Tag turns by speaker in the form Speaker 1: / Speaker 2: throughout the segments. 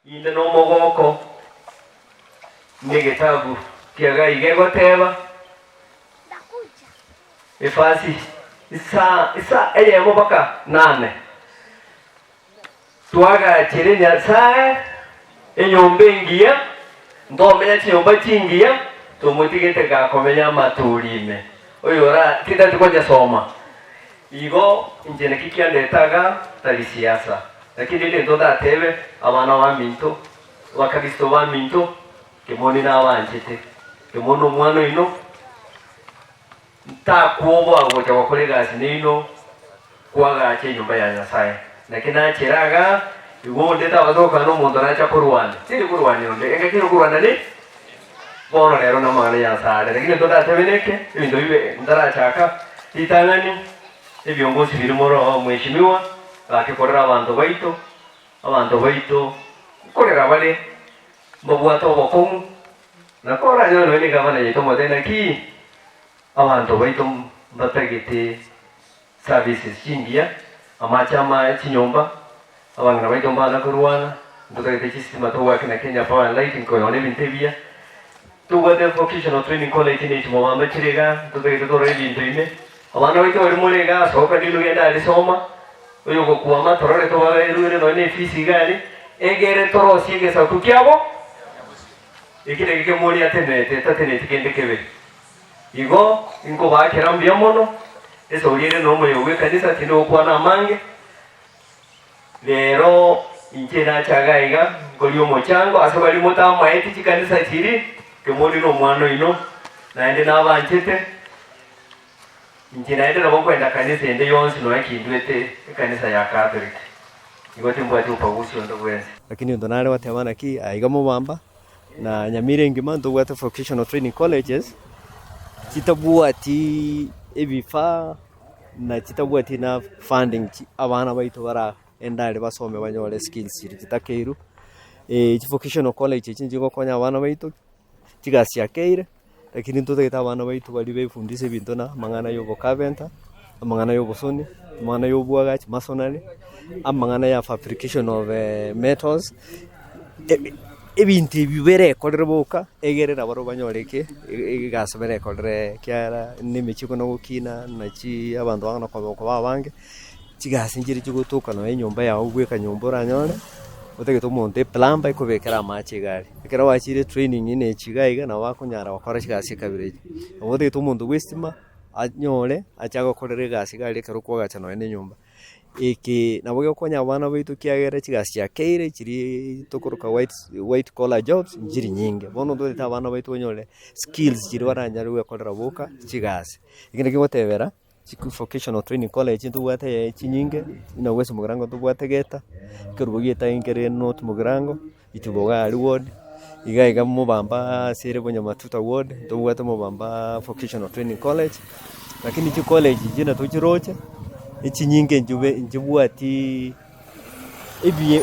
Speaker 1: inde no mogoko ni gitabu kiaga igegoteba efasi isa eye mubaka nane twaga chiri nyasaye enyombe ngia ndomenya chinyomba chingia tumutigete gakomenya maturime oyora tita tukoja soma igo injene kikiandetaga tali siasa lakini ile ndo datebe abana ba minto bakristo ba minto kemoni na abanjete kemono mwana ino ntakuobo agoja bakolega sinino kwaga che nyumba ya nyasaye lakini achiraga igo ndeta badoka no muntu nacha kurwana tiri kurwana nde engekiro kurwana ni bono lero na mwana ya sare lakini ndo datebeneke ibintu bibe ndarachaka itangani ebiongozi birimo roho mheshimiwa akikorera abantu baito korera bale mbobwato bokomu nakora nyo ni gavana yeto modena ki abantu baito batagite services chingia amachama chinyomba abangana baito mbana kurwana ndotagite system to work na Kenya Power and Lighting ko yone bintebia tugade vocational training college ni chimomamba chirega ndotagite to ready ndime abana baito bari mulega soka dilu yenda alisoma oyo gokuama torore to baruire no ne fisi gari egere toro siege sa kukiabo ikire gike muri atenete tatenete kende kebe igo ingo bakera mbyamono eso urire no moyo we kanisa tino kwana mange lero injena chagaiga golyo mochango asabali motama eti chikanisa chiri kemoni no mwana ino naende nabanchete injina ende nabo kwenda kanisa ende yonsi no yakindwete kanisa ya Catholic igoti mbwati upagusi ndo bwenze
Speaker 2: lakini ndo nale watemana ki aiga mubamba na nyamire ngima ndo wata vocational training colleges kitabuati ebifa na kitabuati na funding abana baito bara endale basome banyole skills kitakeiru vocational college kinjigo konya abana baito kigasia keire lakini tutagita abana baitu bali befundise bintu na mangana yobo carpenter amangana yobo soni amangana yobo agachi masonry amangana ya fabrication of metals ebintu bibere kolere boka egerera baro banyoreke gasubere kolere kyara nimechiko no gukina na chi abandu bangana ko babange kigasinjire kigutuka no enyomba yawo gweka nyomba ranyore utegete umuntu plamba ikobekera amache gari ekera wachire training ine chigaiga na wakunyara wakora chigasi kabire utegete umuntu wistima anyore achaga korere gasi gari kero kwaga no ene nyumba iki nabwo konya abana baitu kiagera chigasi ya keire chiri tokuruka white collar jobs njiri nyinge bono ndo abana baitu nyore skills chiri waranyara we korera boka chigasi ikinde kigotebera chiku vocational training college ntubwate chinyinge ina wese mugirango tubwate geta kerubugieta ingere not mugirango ituboga ali ward igaiga mubamba sire bonya matuta ward tubwate mubamba vocational training college lakini chi college jina tuchiroche ichinyinge njubwati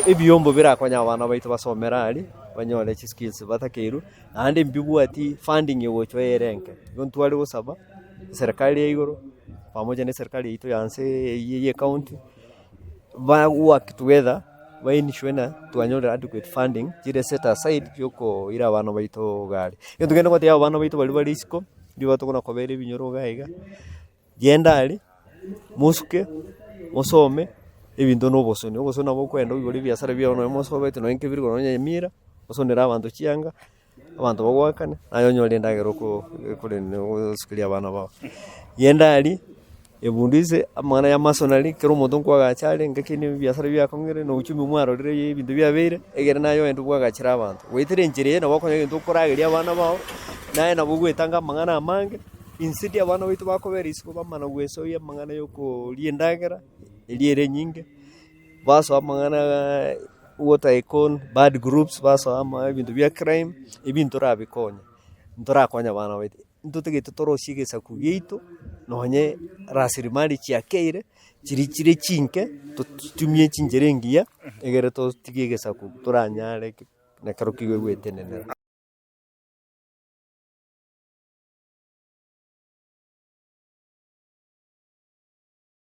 Speaker 2: ebiyombo birakonya abana baitu basomera ali banyole chi skills batakeiru ande mbibwati funding yewocho yerenke gontwali gusaba serikali ya igoro pamoja na serikali yetu yanse ye county ba work together ba inishwena tuanyole adequate funding jire set aside yoko ira abana baito gari yotugenda kwati abana baito bali bali isiko ndiba tokona kobere binyoro gaiga genda ali musuke musome ebintu obosoni abo kwenda ubori biasara bya no musobe tino enkebirgo no nyemira osonera abantu chianga abantu bagwakane nayo nyole ndagero ko kule ne skili abana babo yenda ali ebundize amana ya masonali kero modon kwa gachale ngakini biasara bya kongere no uchumi mwaro rire ibintu bya bere egere nayo endu kwa gachira abantu wetire njire na bakonye endu koragiri abana babo naye nabugwetanga mangana amange insidi abana bitu bakobera isiko bamana gweso ya mangana yoko liendagera eliere nyinge baso amangana water icon bad groups baso ama ibintu bya crime ibintu rabikonya ntora konya abana bitu ntutegete toroshige sakugito nonye rasirimali chiakeire chiri chinke tutumie chinjerengia egere to tigege saku turanyare na karukiwe wetenenera